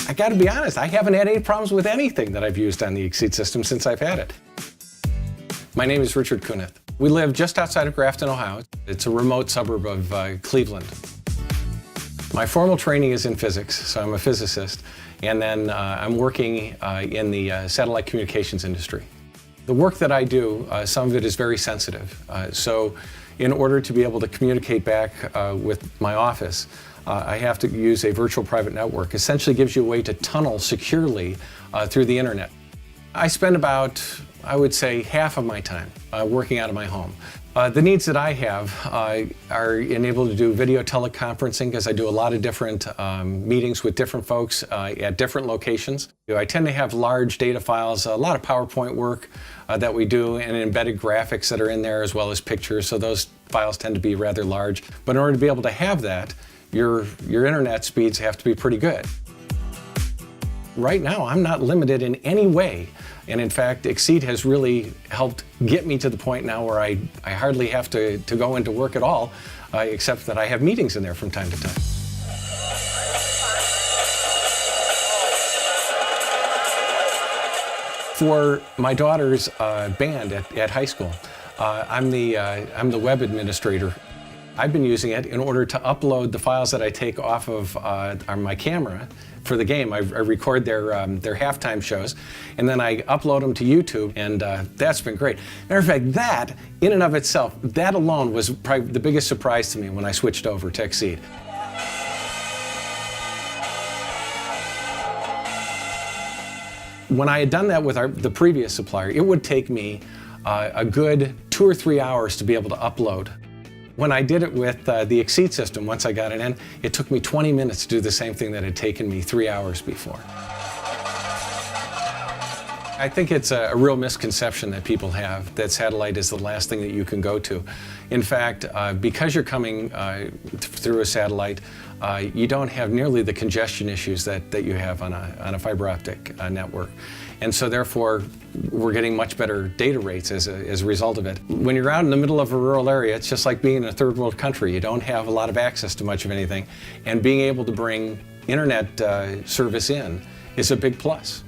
I got to be honest, I haven't had any problems with anything that I've used on the Exede system since I've had it. My name is Richard Kunith. We live just outside of Grafton, Ohio. It's a remote suburb of Cleveland. My formal training is in physics, so I'm a physicist, and then I'm working in the satellite communications industry. The work that I do, some of it is very sensitive. So in order to be able to communicate back with my office, I have to use a virtual private network. Essentially gives you a way to tunnel securely through the internet. I spend about, I would say, half of my time working out of my home. The needs that I have are enabled to do video teleconferencing because I do a lot of different meetings with different folks at different locations. I tend to have large data files, a lot of PowerPoint work that we do, and embedded graphics that are in there as well as pictures, so those files tend to be rather large. But in order to be able to have that, your internet speeds have to be pretty good. Right now, I'm not limited in any way. And in fact, Exede has really helped get me to the point now where I hardly have to go into work at all, except that I have meetings in there from time to time. For my daughter's band at high school, I'm the web administrator. I've been using it in order to upload the files that I take off of my camera for the game. I record their halftime shows, and then I upload them to YouTube, and that's been great. Matter of fact, that, in and of itself, that alone was probably the biggest surprise to me when I switched over to Exede. When I had done that with the previous supplier, it would take me a good 2 or 3 hours to be able to upload. When I did it with the Exede system, once I got it in, it took me 20 minutes to do the same thing that had taken me 3 hours before. I think it's a real misconception that people have that satellite is the last thing that you can go to. In fact, because you're coming through a satellite, you don't have nearly the congestion issues that you have on a fiber optic network. And so therefore, we're getting much better data rates as a result of it. When you're out in the middle of a rural area, it's just like being in a third world country. You don't have a lot of access to much of anything. And being able to bring internet service in is a big plus.